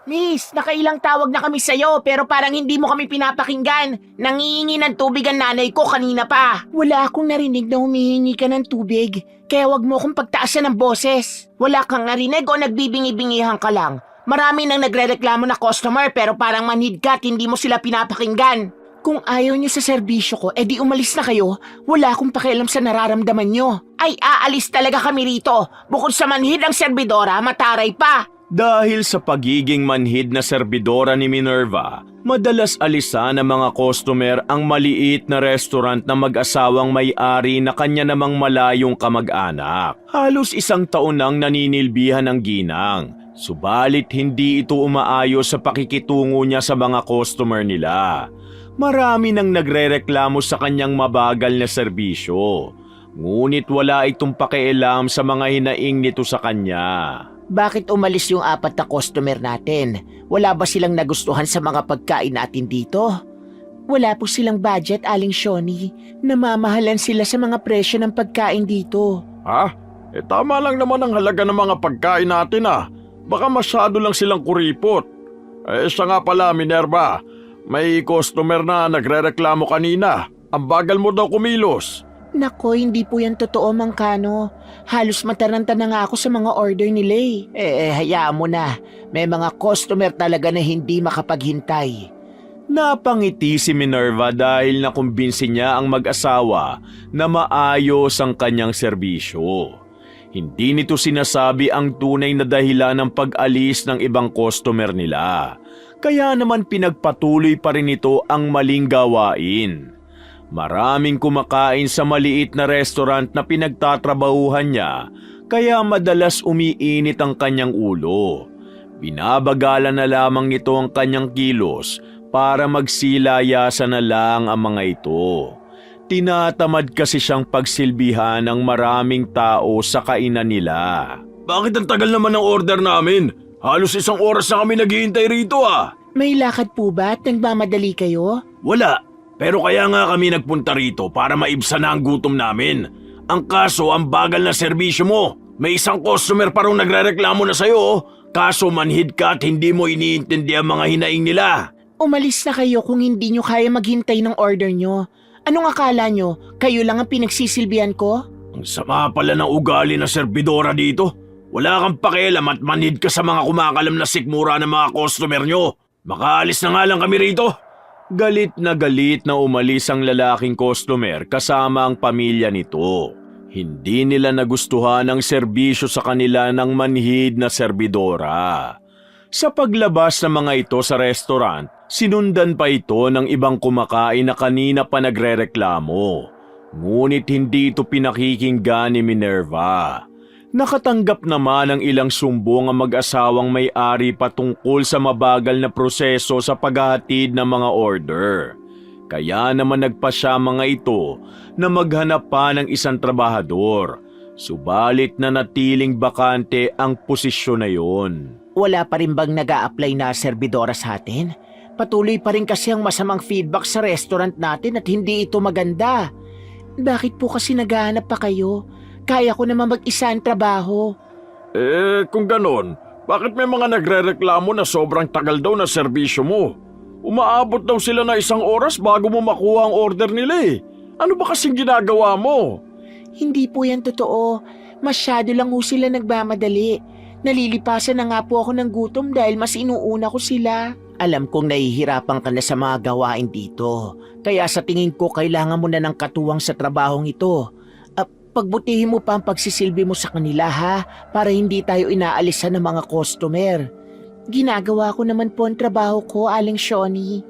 Miss, nakailang tawag na kami sa'yo pero parang hindi mo kami pinapakinggan. Nangihingi ng tubig ang nanay ko kanina pa. Wala akong narinig na humihingi ka ng tubig. Kaya wag mo akong pagtaasan ng boses. Wala kang narinig o nagbibingi-bingihan ka lang. Marami nang nagrereklamo na customer pero parang manhid ka at hindi mo sila pinapakinggan. Kung ayaw nyo sa serbisyo ko, edi umalis na kayo. Wala akong pakialam sa nararamdaman nyo. Ay aalis talaga kami rito. Bukod sa manhid ang serbidora, mataray pa. Dahil sa pagiging manhid na serbidora ni Minerva, madalas alisan ng mga customer ang maliit na restaurant na mag-asawang may-ari na kanya namang malayong kamag-anak. Halos 1 taon nang naninilbihan ng ginang, subalit hindi ito umaayos sa pakikitungo niya sa mga customer nila. Marami nang nagrereklamo sa kanyang mabagal na serbisyo, ngunit wala itong pakialam sa mga hinaing nito sa kanya. Bakit umalis yung 4 na customer natin? Wala ba silang nagustuhan sa mga pagkain natin dito? Wala po silang budget, Aling Shoni. Namamahalan sila sa mga presyo ng pagkain dito. Ha? Tama lang naman ang halaga ng mga pagkain natin Baka masyado lang silang kuripot. Siya nga pala, Minerva. May customer na nagrereklamo kanina. Ang bagal mo daw kumilos. Nako, hindi po yan totoo, Mang Kano. Halos mataranta na nga ako sa mga order nila hayaan mo na. May mga customer talaga na hindi makapaghintay. Napangiti si Minerva dahil nakumbinsi niya ang mag-asawa na maayos ang kanyang serbisyo. Hindi nito sinasabi ang tunay na dahilan ng pag-alis ng ibang customer nila. Kaya naman pinagpatuloy pa rin ito ang maling gawain. Maraming kumakain sa maliit na restaurant na pinagtatrabahuhan niya, kaya madalas umiinit ang kanyang ulo. Binabagalan na lamang nito ang kanyang kilos para magsilayasan na lang ang mga ito. Tinatamad kasi siyang pagsilbihan ng maraming tao sa kainan nila. Bakit ang tagal naman ng order namin? Halos 1 oras na kami naghihintay rito May lakad po ba at nagmamadali kayo? Wala. Pero kaya nga kami nagpunta rito para maibsan na ang gutom namin. Ang kaso, ang bagal na serbisyo mo. May isang customer pa rin nagrereklamo na sa'yo. Kaso manhid ka at hindi mo iniintindi ang mga hinaing nila. Umalis na kayo kung hindi nyo kaya maghintay ng order nyo. Anong akala nyo? Kayo lang ang pinagsisilbihan ko? Ang sama pala ng ugali na serbidora dito. Wala kang pakialam at manhid ka sa mga kumakalam na sikmura ng mga customer nyo. Makaalis na nga lang kami rito. Galit na umalis ang lalaking customer kasama ang pamilya nito. Hindi nila nagustuhan ang serbisyo sa kanila ng manhid na serbidora. Sa paglabas ng mga ito sa restaurant, sinundan pa ito ng ibang kumakain na kanina pa nagrereklamo. Ngunit hindi ito pinakikinggan ni Minerva. Nakatanggap naman ng ilang sumbong ang mag-asawang may-ari patungkol sa mabagal na proseso sa paghahatid ng mga order. Kaya naman nagpasya mga ito na maghanap pa ng isang trabahador. Subalit na natiling bakante ang posisyon na yon. Wala pa rin bang nag-a-apply na serbidora sa atin? Patuloy pa rin kasi ang masamang feedback sa restaurant natin at hindi ito maganda. Bakit po kasi naghahanap pa kayo? Kaya ko naman mag-isa ang trabaho. Kung ganon, bakit may mga nagrereklamo na sobrang tagal daw na serbisyo mo? Umaabot daw sila na 1 oras bago mo makuha ang order nila Ano ba kasing ginagawa mo? Hindi po yan totoo. Masyado lang ho sila nagmamadali. Nalilipasan na nga po ako ng gutom dahil mas inuuna ko sila. Alam kong nahihirapan ka na sa mga gawain dito. Kaya sa tingin ko kailangan mo na ng katuwang sa trabahong ito. Pagbutihin mo pa ang pagsisilbi mo sa kanila para hindi tayo inaalisan ng mga customer. Ginagawa ko naman po ang trabaho ko, Aling Shoni.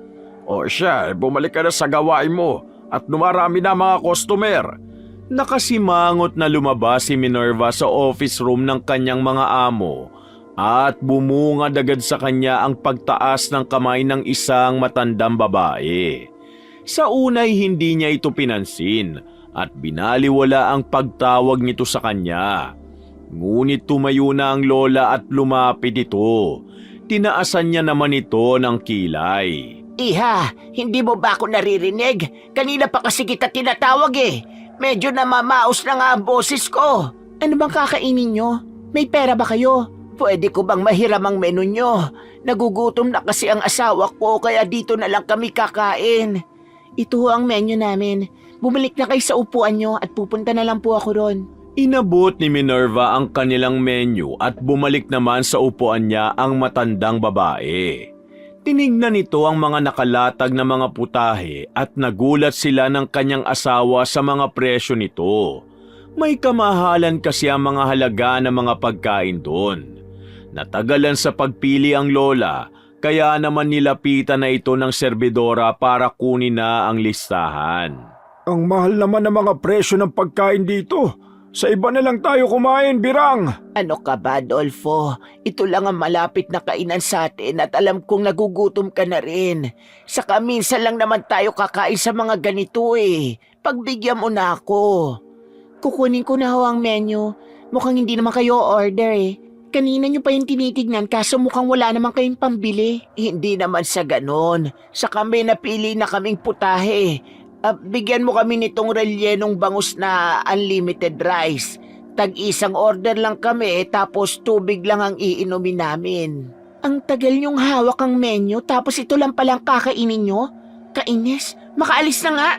O siya, bumalik ka na sa gawain mo at dumarami na mga customer. Nakasimangot na lumabas si Minerva sa office room ng kanyang mga amo at bumungad agad sa kanya ang pagtaas ng kamay ng isang matandang babae. Sa unay hindi niya ito pinansin at binaliwala ang pagtawag nito sa kanya. Ngunit tumayo na ang lola at lumapit ito. Tinaasan niya naman ito ng kilay. Iha, hindi mo ba ako naririnig? Kanina pa kasi kita tinatawag Medyo namamaos na nga ang boses ko. Ano bang kakainin nyo? May pera ba kayo? Pwede ko bang mahiram ang menu nyo? Nagugutom na kasi ang asawa ko kaya dito na lang kami kakain. Ito ho ang menu namin. Bumalik na kayo sa upuan nyo at pupunta na lang po ako ron. Inabot ni Minerva ang kanilang menu at bumalik naman sa upuan niya ang matandang babae. Tinignan nito ang mga nakalatag na mga putahe at nagulat sila ng kanyang asawa sa mga presyo nito. May kamahalan kasi ang mga halaga ng mga pagkain doon. Natagalan sa pagpili ang lola, kaya naman nilapitan na ito ng serbidora para kunin na ang listahan. Ang mahal naman ng mga presyo ng pagkain dito. Sa iba na lang tayo kumain, Birang. Ano ka ba, Adolfo? Ito lang ang malapit na kainan sa atin at alam kong nagugutom ka na rin. Saka minsan lang naman tayo kakain sa mga ganito eh. Pagbigyan mo na ako. Kukunin ko na ho ang menu. Mukhang hindi naman kayo order eh. Kanina nyo pa yung tinitignan kaso mukhang wala naman kayong pambili. Hindi naman sa ganon. Sa kami napili na kaming putahe. Bigyan mo kami nitong rellenong bangus na unlimited rice. Tag-isang order lang kami tapos tubig lang ang iinumin namin. Ang tagal niyong hawak ang menu tapos ito lang palang kakainin nyo? Kainis, makaalis na nga.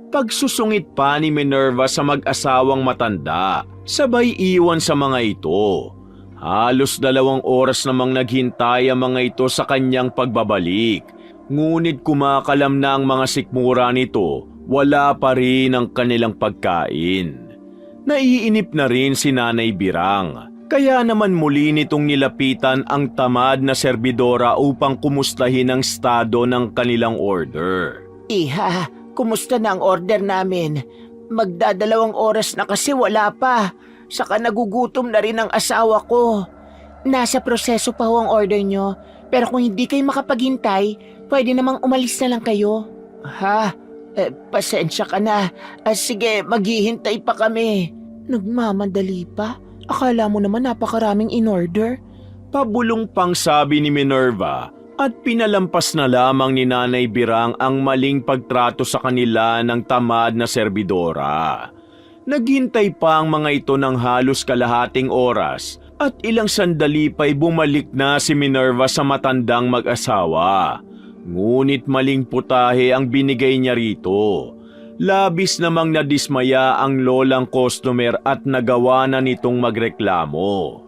Pagsusungit pa ni Minerva sa mag-asawang matanda, sabay iwan sa mga ito. Halos 2 oras namang naghintay ang mga ito sa kanyang pagbabalik. Ngunit kumakalam na ang mga sikmura nito, wala pa rin ang kanilang pagkain. Naiinip na rin si Nanay Birang, kaya naman muli nitong nilapitan ang tamad na serbidora upang kumustahin ang estado ng kanilang order. Iha, kumusta na ang order namin? Magdadalawang oras na kasi wala pa. Saka nagugutom na rin ang asawa ko. Nasa proseso pa ho ang order nyo, pero kung hindi kayo makapaghintay, pwede namang umalis na lang kayo. Ha? Pasensya ka na. Sige, maghihintay pa kami. Nagmamadali pa? Akala mo naman napakaraming in-order. Pabulong pang sabi ni Minerva at pinalampas na lamang ni Nanay Birang ang maling pagtrato sa kanila ng tamad na serbidora. Naghintay pa ang mga ito ng halos kalahating oras at ilang sandali pa'y bumalik na si Minerva sa matandang mag-asawa. Ngunit maling putahe ang binigay niya rito. Labis namang nadismaya ang lolang customer at nagawa na nitong magreklamo.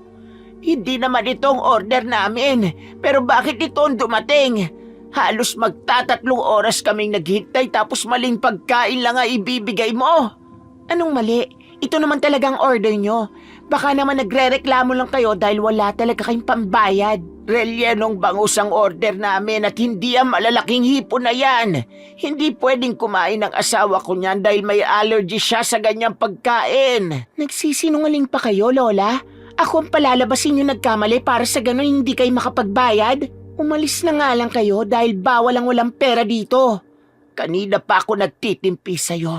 Hindi naman ito ang order namin, pero bakit ito ang dumating? Halos magtatatlong oras kaming naghintay tapos maling pagkain lang ang ibibigay mo. Anong mali? Ito naman talagang order nyo. Baka naman nagre-reklamo lang kayo dahil wala talaga kayong pambayad. Rellenong bangus ang order namin at hindi ang malalaking hipon na yan. Hindi pwedeng kumain ng asawa ko niyan dahil may allergy siya sa ganyang pagkain. Nagsisinungaling pa kayo, Lola? Ako ang palalabasin yung nagkamali para sa ganun hindi kayo makapagbayad? Umalis na nga lang kayo dahil bawal ang walang pera dito. Kanina pa ako nagtitimpi sa'yo.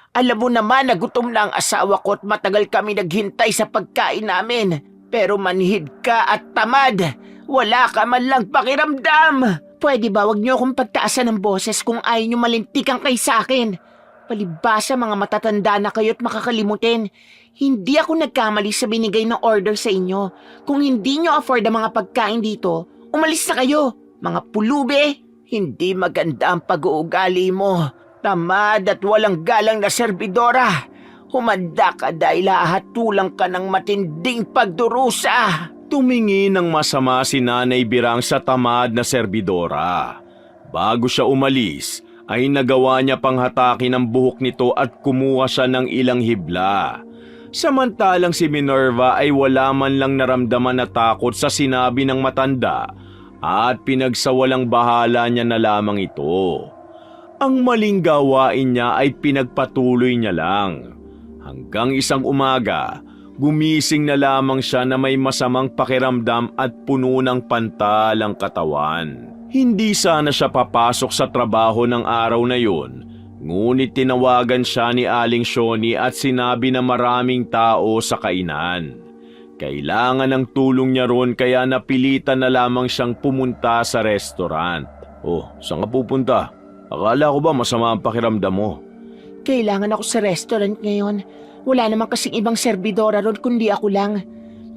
Alam mo naman na gutom na ang asawa ko at matagal kami naghintay sa pagkain namin. Pero manhid ka at tamad. Wala ka man lang pakiramdam. Pwede ba wag niyo akong pagtaasan ng boses kung ayaw niyo malintikan kay sa akin? Palibhasa mga matatanda na kayo at makakalimutin. Hindi ako nagkamali sa binigay na order sa inyo. Kung hindi niyo afford ang mga pagkain dito, umalis na kayo. Mga pulube, hindi maganda ang pag-uugali mo. Tamad at walang galang na serbidora. Humanda ka dahil hahatulang ka ng matinding pagdurusa. Tumingin ng masama si Nanay Birang sa tamad na serbidora. Bago siya umalis, ay nagawa niya pang hatakin ang buhok nito at kumuha siya ng ilang hibla. Samantalang si Minerva ay wala man lang naramdaman na takot sa sinabi ng matanda at pinagsawalang bahala niya na lamang ito. Ang maling gawain niya ay pinagpatuloy niya lang. Hanggang isang umaga, gumising na lamang siya na may masamang pakiramdam at puno ng pantal ang katawan. Hindi sana siya papasok sa trabaho ng araw na yun, ngunit tinawagan siya ni Aling Shoni at sinabi na maraming tao sa kainan. Kailangan ng tulong niya ron kaya napilitan na lamang siyang pumunta sa restaurant. Oh, saan ka pupunta? Akala ko ba masama ang pakiramdam mo? Kailangan ako sa restaurant ngayon. Wala naman kasing ibang serbidora ron kundi ako lang.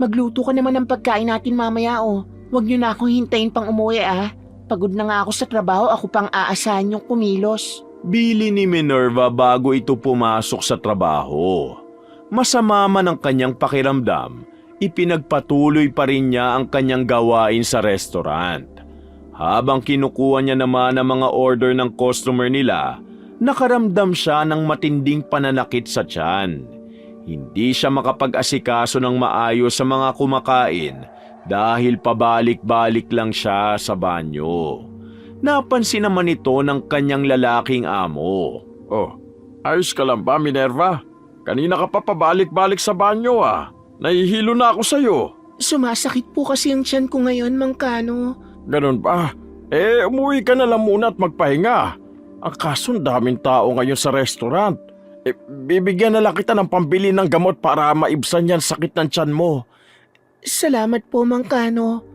Magluto ka naman ng pagkain natin mamaya oh. Huwag niyo na akong hintayin pang umuwi ah. Pagod na nga ako sa trabaho, ako pang aasahan yung kumilos. Bili ni Minerva bago ito pumasok sa trabaho. Masama man ang kanyang pakiramdam, ipinagpatuloy pa rin niya ang kanyang gawain sa restaurant. Habang kinukuha niya naman ang mga order ng customer nila, nakaramdam siya ng matinding pananakit sa tiyan. Hindi siya makapag-asikaso ng maayos sa mga kumakain dahil pabalik-balik lang siya sa banyo. Napansin naman ito ng kanyang lalaking amo. Oh, ayos ka lang ba, Minerva? Kanina ka pa pabalik-balik sa banyo ah. Nahihilo na ako sa'yo. Sumasakit po kasi ang tiyan ko ngayon, Mang Kano. Ganun ba? Umuwi ka na lang muna at magpahinga. Ang kaso daming tao ngayon sa restaurant. Bibigyan na lang kita ng pambili ng gamot para maibsan yan sakit ng tiyan mo. Salamat po, Mang Kano.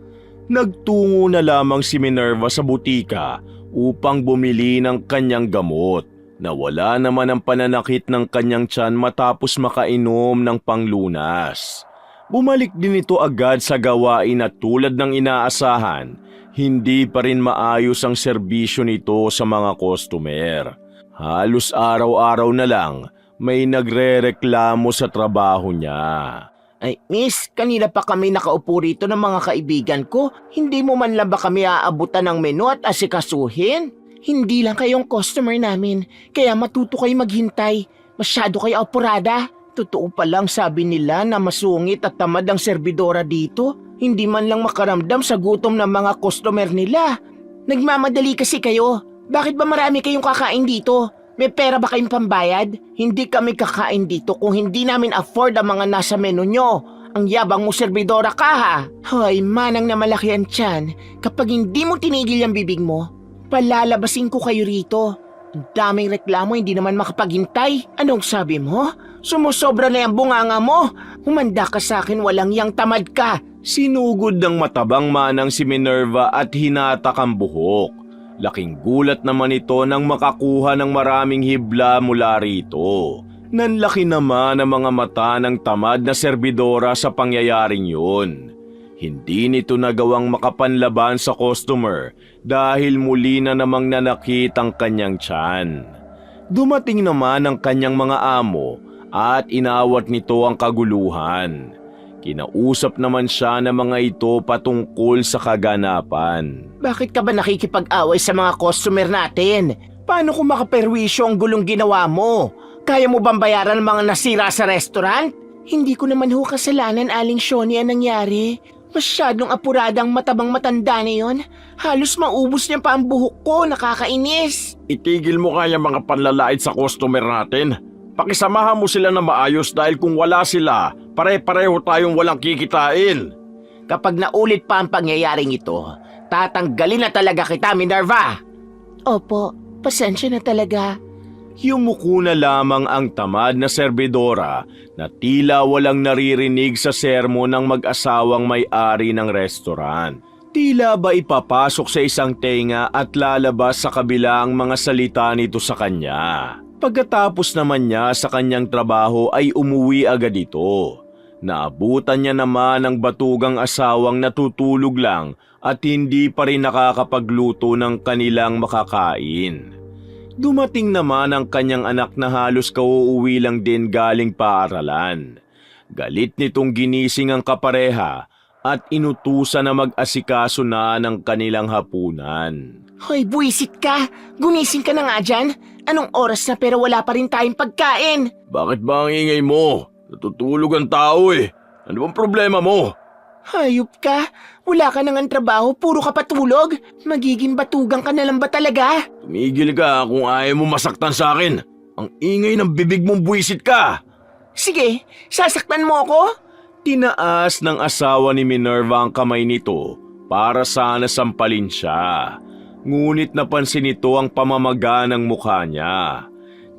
Nagtungo na lamang si Minerva sa butika upang bumili ng kanyang gamot. Nawala naman ang pananakit ng kanyang tiyan matapos makainom ng panglunas. Bumalik din ito agad sa gawain at tulad ng inaasahan, hindi pa rin maayos ang serbisyo nito sa mga customer. Halos araw-araw na lang may nagrereklamo sa trabaho niya. Ay, miss, kanina pa kami nakaupo rito ng mga kaibigan ko. Hindi mo man lang ba kami aabutan ng menu at asikasuhin? Hindi lang kayong customer namin, kaya matuto kayo maghintay. Masyado kayo apurada. Totoo pa lang sabi nila na masungit at tamad ang serbidora dito. Hindi man lang makaramdam sa gutom ng mga customer nila. Nagmamadali kasi kayo. Bakit ba marami kayong kakain dito? May pera ba kayong pambayad? Hindi kami kakain dito kung hindi namin afford ang mga nasa menu nyo. Ang yabang mo serbidora ka ha. Hoy, manang na malaki ang tiyan. Kapag hindi mo tinigil ang bibig mo, palalabasin ko kayo rito. Ang daming reklamo, hindi naman makapaghintay. Anong sabi mo? Sumusobra na yung bunganga mo. Humanda ka sa akin, walang yang tamad ka. Sinugod ng matabang manang si Minerva at hinatak ang buhok. Laking gulat naman ito nang makakuha ng maraming hibla mula rito. Nanlaki naman ang mga mata ng tamad na serbidora sa pangyayaring yun. Hindi nito nagawang makapanlaban sa customer dahil muli na namang nanakit ang kanyang tiyan. Dumating naman ang kanyang mga amo at inawat nito ang kaguluhan. Kinausap naman siya ng mga ito patungkol sa kaganapan. Bakit ka ba nakikipag-away sa mga customer natin? Paano kung makaperwisyo ang gulong ginawa mo? Kaya mo bang bayaran ang mga nasira sa restaurant? Hindi ko naman ho kasalanan, Aling Shoni, ang nangyari. Masyadong apuradang matabang matanda na yon. Halos maubos niya pa ang buhok ko, nakakainis. Itigil mo kaya mga panlalait sa customer natin. Pakisamahan mo sila na maayos dahil kung wala sila, pare-pareho tayong walang kikitain. Kapag naulit pa ang pangyayaring ito, tatanggalin na talaga kita, Minerva! Opo, pasensya na talaga. Yumuko na lamang ang tamad na serbidora na tila walang naririnig sa sermo ng mag-asawang may-ari ng restaurant. Tila ba ipapasok sa isang tenga at lalabas sa kabila ang mga salita nito sa kanya. Pagkatapos naman niya sa kanyang trabaho ay umuwi agad ito. Naabutan niya naman ang batugang asawang natutulog lang at hindi pa rin nakakapagluto ng kanilang makakain. Dumating naman ang kanyang anak na halos kauuwi lang din galing paaralan. Galit nitong ginising ang kapareha at inutusan na mag-asikaso na ng kanilang hapunan. Hoy, buwisit ka! Gumising ka na nga dyan! Anong oras na pero wala pa rin tayong pagkain? Bakit ba ang ingay mo? Natutulog ang tao eh. Ano bang problema mo? Hayop ka! Wala ka nang trabaho, puro ka patulog! Magiging batugang ka na lang ba talaga? Tumigil ka kung ayaw mo masaktan sa akin. Ang ingay ng bibig mong buwisit ka. Sige, sasaktan mo ako? Tinaas ng asawa ni Minerva ang kamay nito para sana sampalin siya. Ngunit napansin nito ang pamamaga ng mukha niya.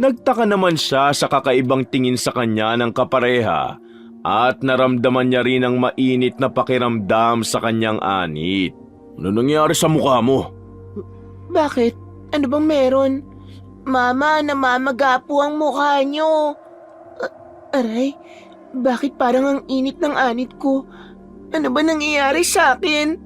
Nagtaka naman siya sa kakaibang tingin sa kanya ng kapareha at naramdaman niya rin ang mainit na pakiramdam sa kanyang anit. Ano nangyari sa mukha mo? Bakit? Ano bang meron? Mama, namamaga po ang mukha niyo. Aray, Bakit parang ang init ng anit ko? Ano ba nangyayari sa akin?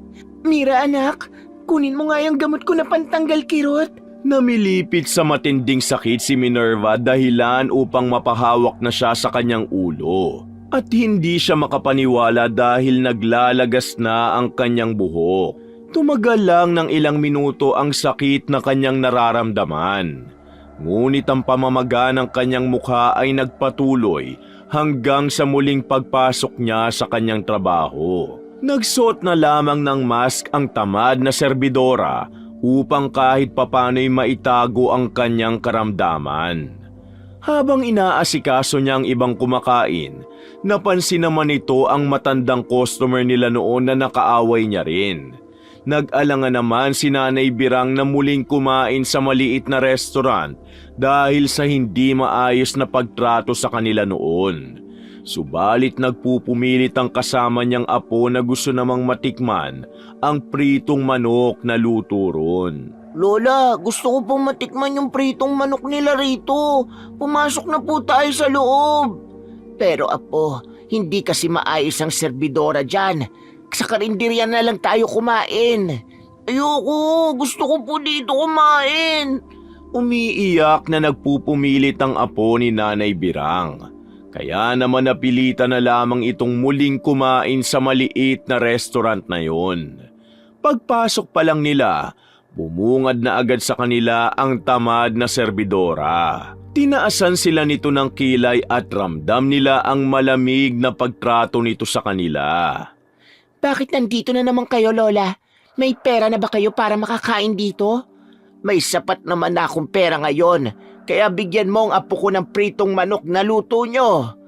Mira anak, kunin mo nga yung gamot ko na pantanggal kirot. Namilipit sa matinding sakit si Minerva dahilan upang mapahawak na siya sa kanyang ulo. At hindi siya makapaniwala dahil naglalagas na ang kanyang buhok. Tumagal lang ng ilang minuto ang sakit na kanyang nararamdaman. Ngunit ang pamamaga ng kanyang mukha ay nagpatuloy hanggang sa muling pagpasok niya sa kanyang trabaho. Nagsuot na lamang ng mask ang tamad na serbidora upang kahit papano'y maitago ang kanyang karamdaman. Habang inaasikaso niya ang ibang kumakain, napansin naman ito ang matandang customer nila noon na nakaaway niya rin. Nag-alangan naman si Nanay Birang na muling kumain sa maliit na restaurant dahil sa hindi maayos na pagtrato sa kanila noon. Subalit nagpupumilit ang kasama niyang apo na gusto namang matikman ang pritong manok na luto ron. Lola, gusto ko pong matikman yung pritong manok nila rito. Pumasok na po tayo sa loob. Pero apo, hindi kasi maayos ang serbidora dyan. Sa karinderya na lang tayo kumain. Ayoko, gusto ko po dito kumain. Umiiyak na nagpupumilit ang apo ni Nanay Birang. Kaya naman napilitan na lamang itong muling kumain sa maliit na restaurant na yon. Pagpasok pa lang nila, bumungad na agad sa kanila ang tamad na serbidora. Tinaasan sila nito ng kilay at ramdam nila ang malamig na pagtrato nito sa kanila. Bakit nandito na naman kayo, Lola? May pera na ba kayo para makakain dito? May sapat naman na akong pera ngayon, kaya bigyan mo ang apo ko ng pritong manok na luto nyo.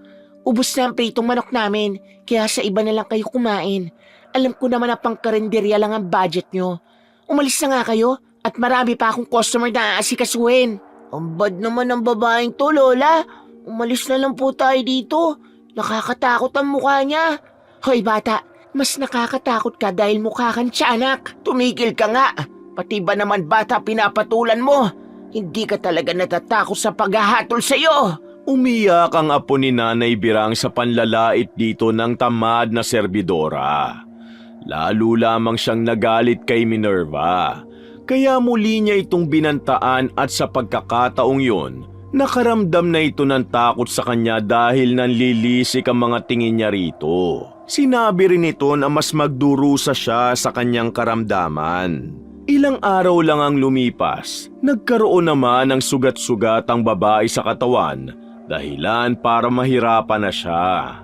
Ubus na ang pritong manok namin, kaya sa iba na lang kayo kumain. Alam ko naman na pang karinderya lang ang budget nyo. Umalis na nga kayo at marami pa akong customer na aasikasuhin. Ang bad naman ng babaeng to, Lola. Umalis na lang po tayo dito. Nakakatakot ang mukha niya. Hoy bata, mas nakakatakot ka dahil mukha kang tiyanak. Tumigil ka nga. Pati ba naman bata pinapatulan mo? Hindi ka talaga natatakot sa paghahatol sa'yo. Umiyak ang apo ni Nanay Birang sa panlalait dito ng tamad na serbidora. Lalo lamang siyang nagalit kay Minerva. Kaya muli niya itong binantaan at sa pagkakataong yon, nakaramdam na ito ng takot sa kanya dahil nanlilisik ang mga tingin niya rito. Sinabi rin ito na mas magdurusa siya sa kanyang karamdaman. Ilang araw lang ang lumipas, nagkaroon naman ng sugat-sugat ang babae sa katawan, dahilan para mahirapan na siya.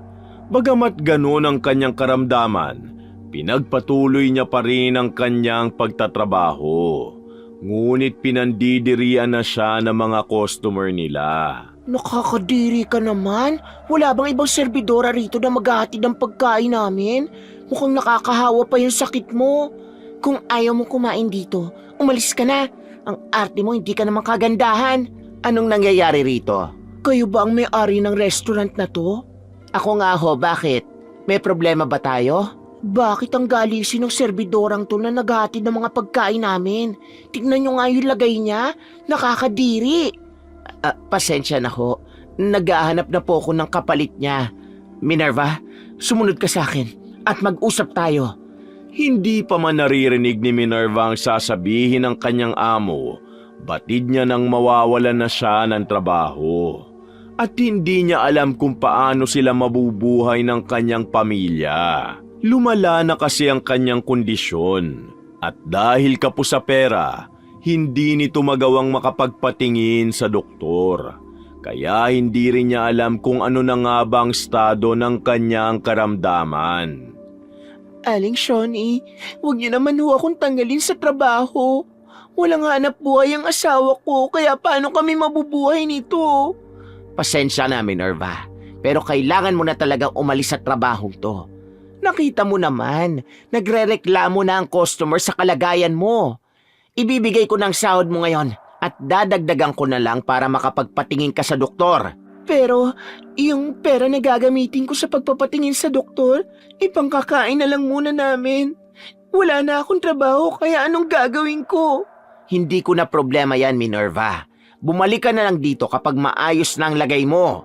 Bagamat ganun ang kanyang karamdaman, pinagpatuloy niya pa rin ang kanyang pagtatrabaho. Ngunit pinandidirian na siya ng mga customer nila. Nakakadiri ka naman. Wala bang ibang serbidora rito na maghahatid ng pagkain namin? Mukhang nakakahawa pa yung sakit mo. Kung ayaw mo kumain dito, umalis ka na. Ang arte mo, hindi ka naman kagandahan. Anong nangyayari rito? Kayo ba ang may-ari ng restaurant na to? Ako nga ho, bakit? May problema ba tayo? Bakit ang galisin ng serbidorang to na naghahatid ng mga pagkain namin? Tignan nyo nga yung lagay niya. Nakakadiri. Pasensya na ho. Naghahanap na po ako ng kapalit niya. Minerva, sumunod ka sa akin at mag-usap tayo. Hindi pa man naririnig ni Minerva ang sasabihin ng kanyang amo, batid niya nang mawawalan na siya ng trabaho. At hindi niya alam kung paano sila mabubuhay ng kanyang pamilya. Lumala na kasi ang kanyang kondisyon. At dahil kapos sa pera, hindi nito magawang makapagpatingin sa doktor. Kaya hindi rin niya alam kung ano na nga ba ang estado ng kanyang karamdaman. Aling Shawnee, huwag niyo naman ho akong tanggalin sa trabaho. Walang hanap buhay ang asawa ko, kaya paano kami mabubuhay nito? Pasensya na, Minerva, pero kailangan mo na talagang umalis sa trabahong to. Nakita mo naman, nagrereklamo na ang customer sa kalagayan mo. Ibibigay ko ng sahod mo ngayon at dadagdagan ko na lang para makapagpatingin ka sa doktor. Pero, yung pera na gagamitin ko sa pagpapatingin sa doktor, ipangkakain na lang muna namin. Wala na akong trabaho, kaya anong gagawin ko? Hindi ko na problema yan, Minerva. Bumalik ka na lang dito kapag maayos na ang lagay mo.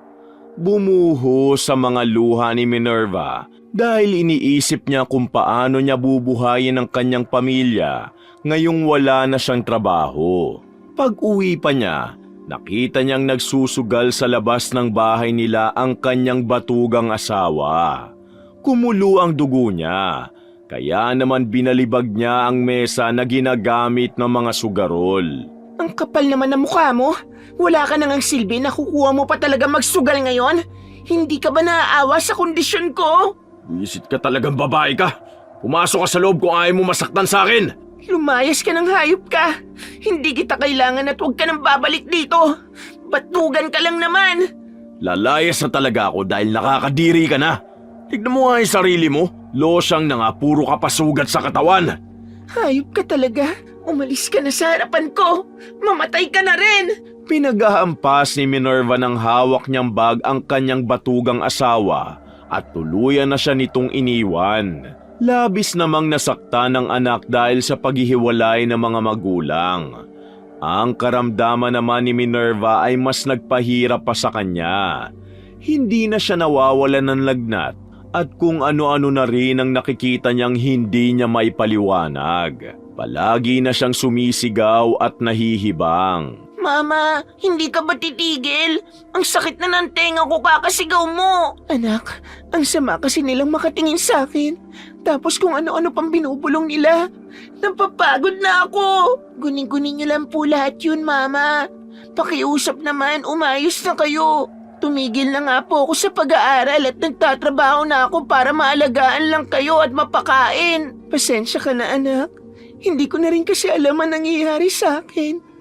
Bumuho sa mga luha ni Minerva dahil iniisip niya kung paano niya bubuhayin ang kanyang pamilya ngayong wala na siyang trabaho. Pag-uwi pa niya, nakita niyang nagsusugal sa labas ng bahay nila ang kanyang batugang asawa. Kumulo ang dugo niya, kaya naman binalibag niya ang mesa na ginagamit ng mga sugarol. Ang kapal naman ng mukha mo. Wala ka nang ang silbi na kukuha mo pa talaga magsugal ngayon? Hindi ka ba naaawa sa kondisyon ko? Wisit ka talagang babae ka. Pumasok ka sa loob kung ayaw mo masaktan sa akin. Lumayas ka ng hayop ka. Hindi kita kailangan at huwag ka nang babalik dito. Batugan ka lang naman. Lalayas na talaga ako dahil nakakadiri ka na. Tignan mo nga yung sarili mo. Losyang na nga, puro ka pasugat sa katawan. Hayop ka talaga. Umalis ka na sa harapan ko. Mamatay ka na rin. Pinaghahampas ni Minerva ng hawak niyang bag ang kanyang batugang asawa at tuluyan na siya nitong iniwan. Labis namang nasaktan ng anak dahil sa paghihiwalay ng mga magulang. Ang karamdaman naman ni Minerva ay mas nagpahirap pa sa kanya. Hindi na siya nawawalan ng lagnat at kung ano-ano na rin ang nakikita niyang hindi niya maipaliwanag. Palagi na siyang sumisigaw at nahihibang. Mama, hindi ka ba titigil? Ang sakit na ng tenga ko kakasigaw mo. Anak, ang sama kasi nilang makatingin sa akin. Tapos kung ano-ano pang binubulong nila. Napapagod na ako. Gunin-gunin niyo lang po lahat yun, Mama. Pakiusap naman, umayos na kayo. Tumigil na nga po ako sa pag-aaral at nagtatrabaho na ako para maalagaan lang kayo at mapakain. Pasensya ka na, anak. Hindi ko na rin kasi alam ang nangyayari sa akin.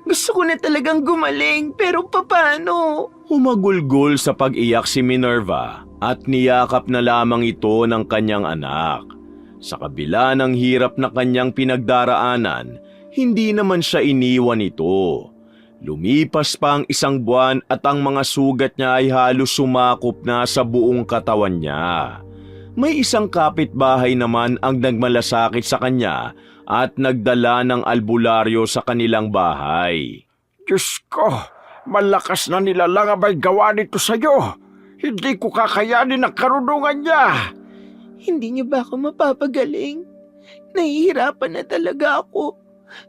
Gusto ko na talagang gumaling, pero paano? Humagulgol sa pag-iyak si Minerva at niyakap na lamang ito ng kanyang anak. Sa kabila ng hirap na kanyang pinagdaraanan, hindi naman siya iniwan ito. Lumipas pa ang 1 buwan at ang mga sugat niya ay halos sumakop na sa buong katawan niya. May isang kapitbahay naman ang nagmalasakit sa kanya at nagdala ng albularyo sa kanilang bahay. Diyos ko, malakas na nilalang abay gawa nito sa'yo. Hindi ko kakayanin ang karunungan niya. Hindi niyo ba ako mapapagaling? Nahihirapan na talaga ako.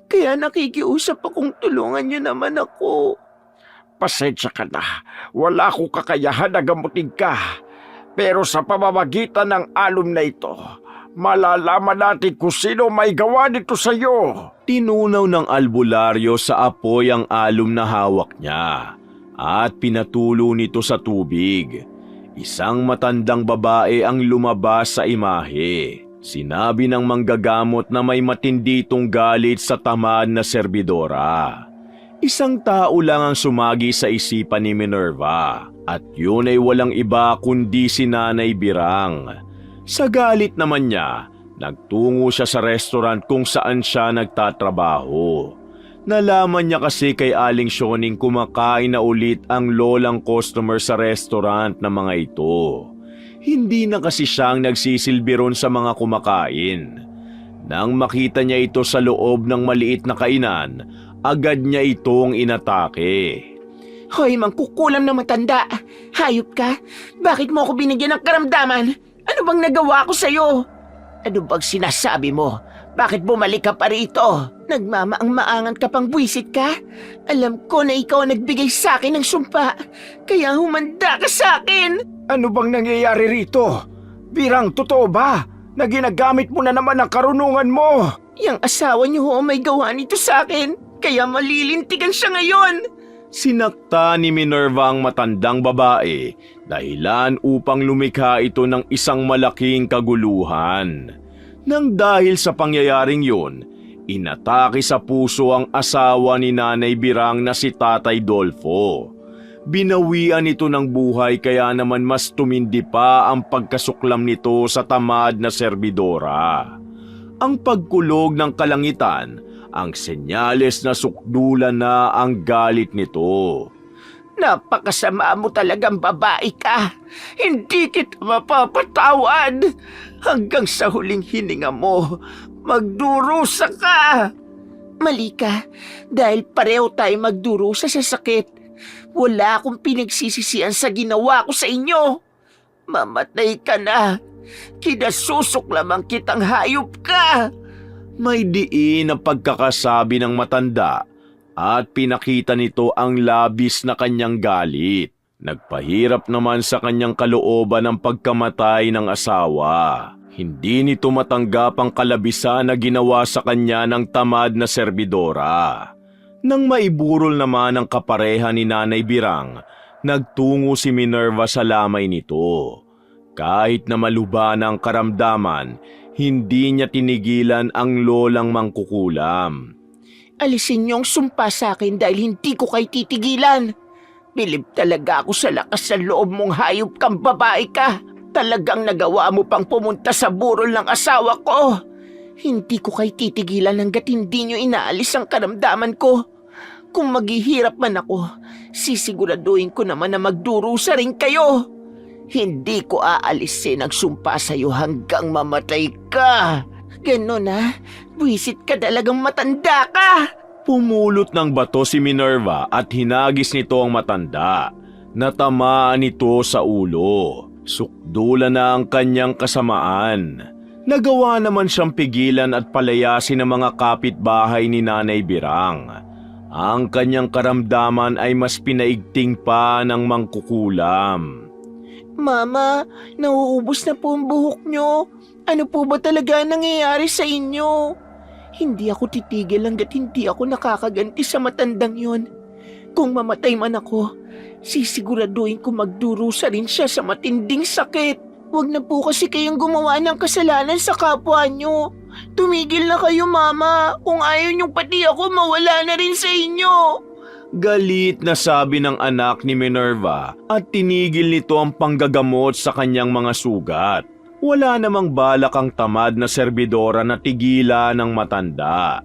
Kaya nakikiusap akong tulungan niyo naman ako. Pasensya ka na, wala akong kakayahan na gamutin ka. Pero sa pamamagitan ng alum na ito, malalaman natin kung sino may gawa nito sa'yo. Tinunaw ng albularyo sa apoy ang alum na hawak niya at pinatulo nito sa tubig. Isang matandang babae ang lumabas sa imahe. Sinabi ng manggagamot na may matindi itong galit sa tamad na serbidora. Isang tao lang ang sumagi sa isipan ni Minerva at yun ay walang iba kundi si Nanay Birang. Sa galit naman niya, nagtungo siya sa restaurant kung saan siya nagtatrabaho. Nalaman niya kasi kay Aling Sioning kumakain na ulit ang lolang customer sa restaurant na mga ito. Hindi na kasi siyang nagsisilbi ron sa mga kumakain. Nang makita niya ito sa loob ng maliit na kainan, agad niya itong inatake. Hoy, mangkukulam na matanda. Hayop ka? Bakit mo ako binigyan ng karamdaman? Ano bang nagawa ko sa'yo? Ano bang sinasabi mo? Bakit bumalik ka pa rito? Nagmamaang-maangan ka pang buwisit ka? Alam ko na ikaw ang nagbigay sa akin ng sumpa. Kaya humanda ka sa akin. Ano bang nangyayari rito? Birang, totoo ba? Na ginagamit mo na naman ang karunungan mo? Yang asawa niyo ho may gawa nito sa akin. Kaya malilintigan siya ngayon. Sinakta ni Minerva ang matandang babae dahilan upang lumikha ito ng isang malaking kaguluhan. Nang dahil sa pangyayaring yun, inatake sa puso ang asawa ni Nanay Birang na si Tatay Dolfo. Binawian ito ng buhay kaya naman mas tumindi pa ang pagkasuklam nito sa tamad na serbidora. Ang pagkulog ng kalangitan, ang senyales na sukdulan na ang galit nito. Napakasama mo talagang babae ka. Hindi kita mapapatawad. Hanggang sa huling hininga mo, magdurusa ka. Mali ka, dahil pareho tayo magdurusa sa sakit. Wala akong pinagsisisihan sa ginawa ko sa inyo. Mamatay ka na. Kinasusok lamang kitang hayop ka. May diin na pagkakasabi ng matanda at pinakita nito ang labis na kanyang galit. Nagpahirap naman sa kanyang kalooban ang pagkamatay ng asawa. Hindi nito matanggap ang kalabisan na ginawa sa kanya ng tamad na serbidora. Nang maiburol naman ang kapareha ni Nanay Birang, nagtungo si Minerva sa lamay nito. Kahit na maluba na ang karamdaman, hindi niya tinigilan ang lolang mangkukulam. Alisin niyo ang sumpa sa akin dahil hindi ko kayo titigilan. Bilib talaga ako sa lakas ng loob mong hayop kang babae ka. Talagang nagawa mo pang pumunta sa burol ng asawa ko. Hindi ko kayo titigilan hanggat hindi niyo inaalis ang karamdaman ko. Kung maghihirap man ako, sisiguraduhin ko naman na magdurusa rin kayo. Hindi ko aalisin ang sumpa sa'yo hanggang mamatay ka. Ganon ha? Buwisit ka talagang matanda ka. Pumulot ng bato si Minerva at hinagis nito ang matanda. Natamaan ito sa ulo. Sukdulan na ang kanyang kasamaan. Nagawa naman siyang pigilan at palayasin ng mga kapitbahay ni Nanay Birang. Ang kanyang karamdaman ay mas pinaigting pa ng mangkukulam. Mama, nauubos na po ang buhok nyo. Ano po ba talaga nangyayari sa inyo? Hindi ako titigil hanggat hindi ako nakakaganti sa matandang yon. Kung mamatay man ako, sisiguraduhin ko magdurusa rin siya sa matinding sakit. Huwag na po kasi kayong gumawa ng kasalanan sa kapwa nyo. Tumigil na kayo, Mama. Kung ayaw niyong pati ako, mawala na rin sa inyo. Galit na sabi ng anak ni Minerva at tinigil nito ang panggagamot sa kanyang mga sugat. Wala namang balak ang tamad na serbidora na tigilan ng matanda.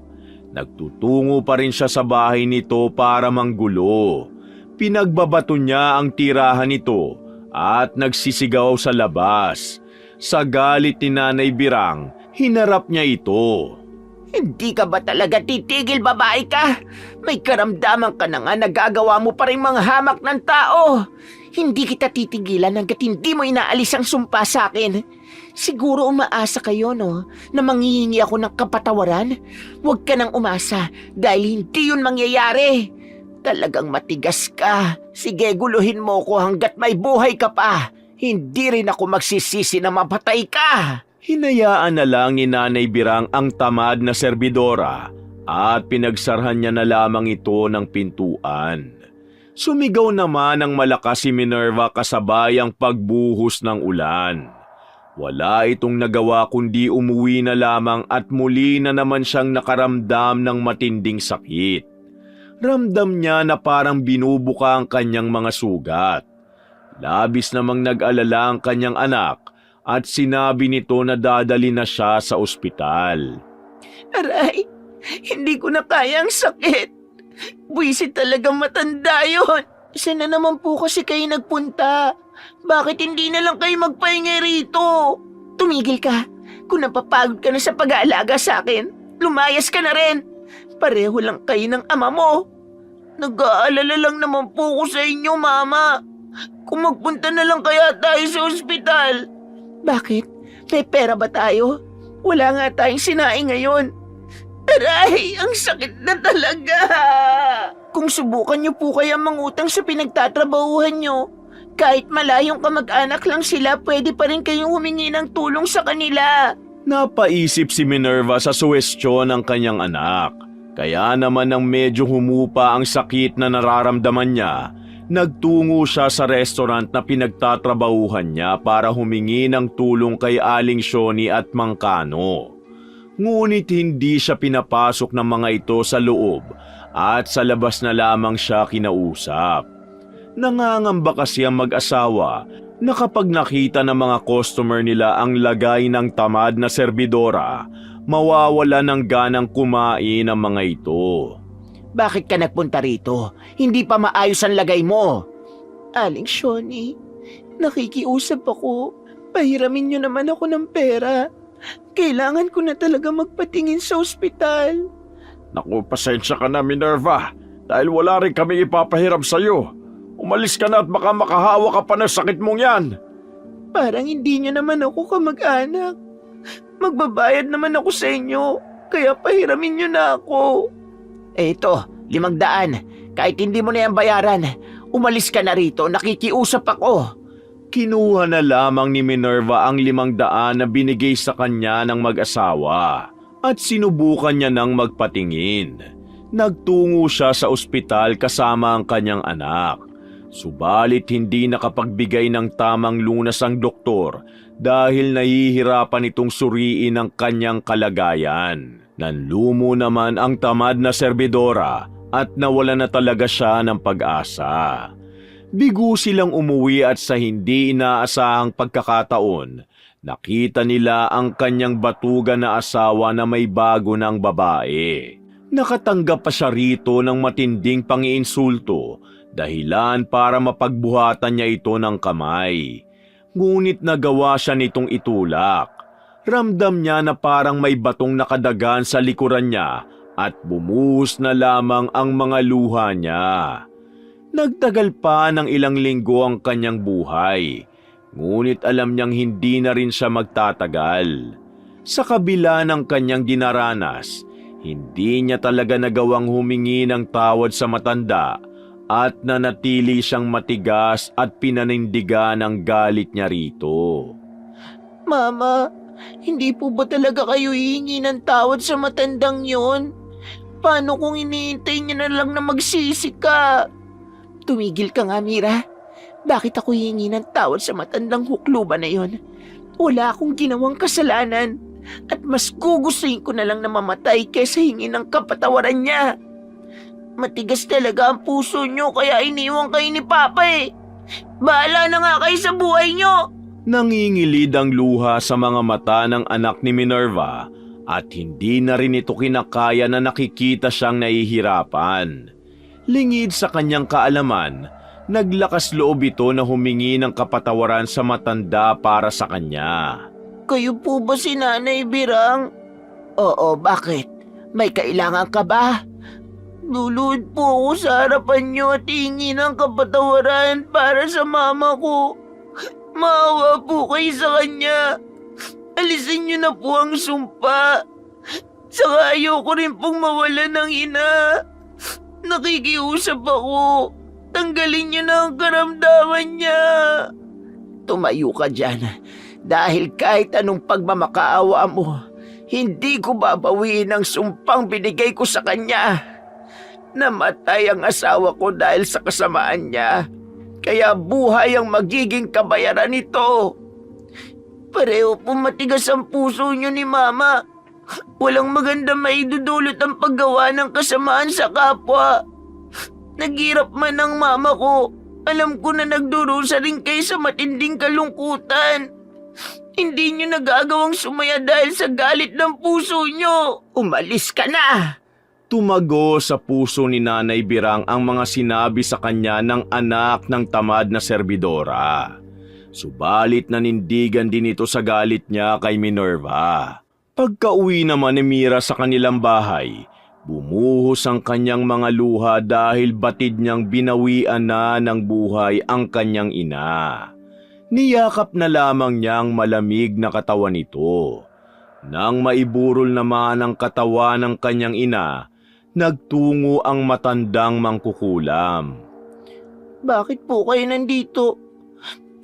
Nagtutungo pa rin siya sa bahay nito para manggulo. Pinagbabato niya ang tirahan nito at nagsisigaw sa labas. Sa galit ni Nanay Birang, hinarap niya ito. Hindi ka ba talaga titigil, babae ka? May karamdaman ka na nga, nagagawa mo pa rin mga hamak ng tao. Hindi kita titigilan hanggat hindi mo inaalis ang sumpa sa akin. Siguro umaasa kayo, no? Na manghihingi ako ng kapatawaran? Huwag ka nang umasa dahil hindi yun mangyayari. Talagang matigas ka. Sige, guluhin mo ko hanggat may buhay ka pa. Hindi rin ako magsisisi na mapatay ka. Hinayaan na lang ni Nanay Birang ang tamad na serbidora at pinagsarhan niya na lamang ito ng pintuan. Sumigaw naman ng malakas si Minerva kasabay ang pagbuhos ng ulan. Wala itong nagawa kundi umuwi na lamang at muli na naman siyang nakaramdam ng matinding sakit. Ramdam niya na parang binubuka ang kanyang mga sugat. Labis namang nag-alala ang kanyang anak at sinabi nito na dadali na siya sa ospital. Aray, hindi ko na kaya ang sakit. Buwisit talagang matanda yun. Saan na naman po kasi kayo nagpunta? Bakit hindi na lang kayo magpahinga rito? Tumigil ka. Kung napapagod ka na sa pag-aalaga sa akin, lumayas ka na rin. Pareho lang kayo ng ama mo. Nag-aalala lang naman po ko sa inyo, Mama. Kung magpunta na lang kaya tayo sa ospital. Bakit? May pera ba tayo? Wala nga tayong sinaing ngayon. Aray, ang sakit na talaga. Kung subukan niyo po kaya mangutang sa pinagtatrabahuhan niyo, kahit malayong kamag-anak lang sila, pwede pa rin kayong humingi ng tulong sa kanila. Napaisip si Minerva sa suwestyon ng kanyang anak. Kaya naman nang medyo humupa ang sakit na nararamdaman niya, nagtungo siya sa restaurant na pinagtatrabahuhan niya para humingi ng tulong kay Aling Shoni at Mang Kano. Ngunit hindi siya pinapasok ng mga ito sa loob at sa labas na lamang siya kinausap. Nangangamba kasi ang mag-asawa na kapag nakita ng mga customer nila ang lagay ng tamad na serbidora, mawawala ng ganang kumain ang mga ito. Bakit ka nagpunta rito? Hindi pa maayos ang lagay mo. Aling Shoni, nakikiusap ako. Pahiramin niyo naman ako ng pera. Kailangan ko na talaga magpatingin sa ospital. Naku, pasensya ka na, Minerva. dahil wala rin kami ipapahiram sa'yo. Umalis ka na at baka makahawa ka pa ng sakit mong yan. Parang hindi niyo naman ako kamag-anak. Magbabayad naman ako sa inyo, kaya pahiramin niyo na ako. Ito, 500. Kahit hindi mo na yan bayaran, umalis ka na rito, nakikiusap ako. Kinuha na lamang ni Minerva ang 500 na binigay sa kanya ng mag-asawa at sinubukan niya ng magpatingin. Nagtungo siya sa ospital kasama ang kanyang anak. Subalit hindi nakapagbigay ng tamang lunas ang doktor dahil nahihirapan itong suriin ang kanyang kalagayan. Nanlumo naman ang tamad na serbidora at nawala na talaga siya ng pag-asa. Bigo silang umuwi at sa hindi inaasahang pagkakataon, nakita nila ang kanyang batugan na asawa na may bago ng babae. Nakatanggap pa siya rito ng matinding pangiinsulto, dahilan para mapagbuhatan niya ito ng kamay. Ngunit nagawa siya nitong itulak. Ramdam niya na parang may batong nakadagan sa likuran niya at bumuhos na lamang ang mga luha niya. Nagtagal pa ng ilang linggo ang kanyang buhay, ngunit alam niyang hindi na rin siya magtatagal. Sa kabila ng kanyang dinaranas, hindi niya talaga nagawang humingi ng tawad sa matanda at nanatili siyang matigas at pinanindigan ang galit niya rito. Mama, hindi po ba talaga kayo hihingi ng tawad sa matandang yon? Paano kung iniintay niya na lang na magsisi ka? Tumigil ka nga, Mira. Bakit ako hihingi ng tawad sa matandang hukluba na yon? Wala akong ginawang kasalanan at mas gugustuhin ko na lang na mamatay kaysa hingi ng kapatawaran niya. Matigas talaga ang puso niyo kaya iniwan kayo ni Papa eh. Bahala na nga kayo sa buhay niyo. Nangingilid ang luha sa mga mata ng anak ni Minerva at hindi na rin ito kinakaya na nakikita siyang nahihirapan. Lingid sa kanyang kaalaman, naglakas loob ito na humingi ng kapatawaran sa matanda para sa kanya. Kayo po ba si Nanay Birang? Oo, bakit? May kailangan ka ba? Luluhod po ako sa harapan niyo at hingi ng kapatawaran para sa mama ko. Maawa po kayo sa kanya. Alisin niyo na po ang sumpa. Saka ayoko rin pong mawala ng ina. Nakikiusap ako. Tanggalin niyo na ang karamdaman niya. Tumayo ka dyan. Dahil kahit anong pagmamakaawa mo, hindi ko babawiin ang sumpang binigay ko sa kanya. Namatay ang asawa ko dahil sa kasamaan niya. Kaya buhay ang magiging kabayaran nito. Pareho po matigas ang puso niyo ni Mama. Walang maganda maidudulot ang paggawa ng kasamaan sa kapwa. Naghirap man ang mama ko. Alam ko na nagdurusa rin kayo sa matinding kalungkutan. Hindi niyo nagagawang sumaya dahil sa galit ng puso niyo. Umalis ka na! Tumago sa puso ni Nanay Birang ang mga sinabi sa kanya ng anak ng tamad na serbidora. Subalit nanindigan din ito sa galit niya kay Minerva. Pagka-uwi naman ni Mira sa kanilang bahay, bumuhos ang kanyang mga luha dahil batid niyang binawian na ng buhay ang kanyang ina. Niyakap na lamang niyang malamig na katawan nito. Nang maiburol naman ang katawan ng kanyang ina, nagtungo ang matandang mangkukulam. Bakit po kayo nandito?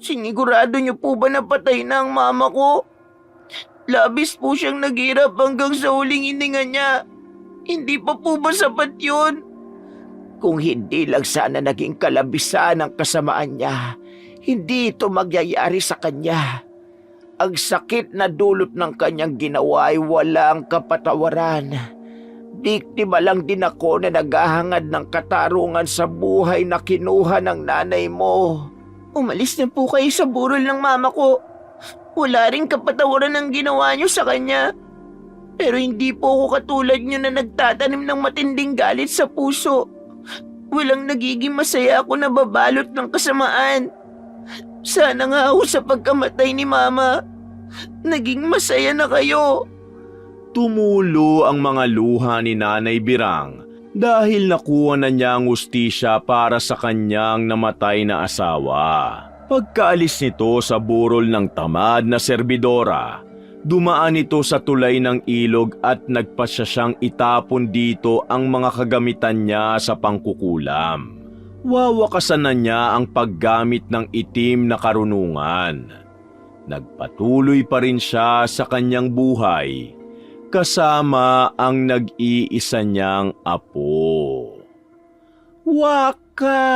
Sinigurado niyo po ba napatay na ang mama ko? Labis po siyang naghirap hanggang sa huling hininga niya. Hindi pa po ba sapat yun? Kung hindi lang sana naging kalabisan ang kasamaan niya, hindi ito magyayari sa kanya. Ang sakit na dulot ng kanyang ginawa ay walang kapatawaran. Biktima lang din ako na naghahangad ng katarungan sa buhay na kinuha ng nanay mo. Umalis na po kayo sa burol ng mama ko. Wala rin kapatawaran ang ginawa niyo sa kanya. Pero hindi po ako katulad niyo na nagtatanim ng matinding galit sa puso. Walang nagiging masaya ako na babalot ng kasamaan. Sana nga ako sa pagkamatay ni Mama. Naging masaya na kayo. Tumulo ang mga luha ni Nanay Birang dahil nakuha na niya ang ustisya para sa kanyang namatay na asawa. Pagkaalis nito sa burol ng tamad na serbidora, dumaan ito sa tulay ng ilog at nagpasya siyang itapon dito ang mga kagamitan niya sa pangkukulam. Wawakasan na niya ang paggamit ng itim na karunungan. Nagpatuloy pa rin siya sa kanyang buhay, kasama ang nag-iisa niyang apo. Wakas!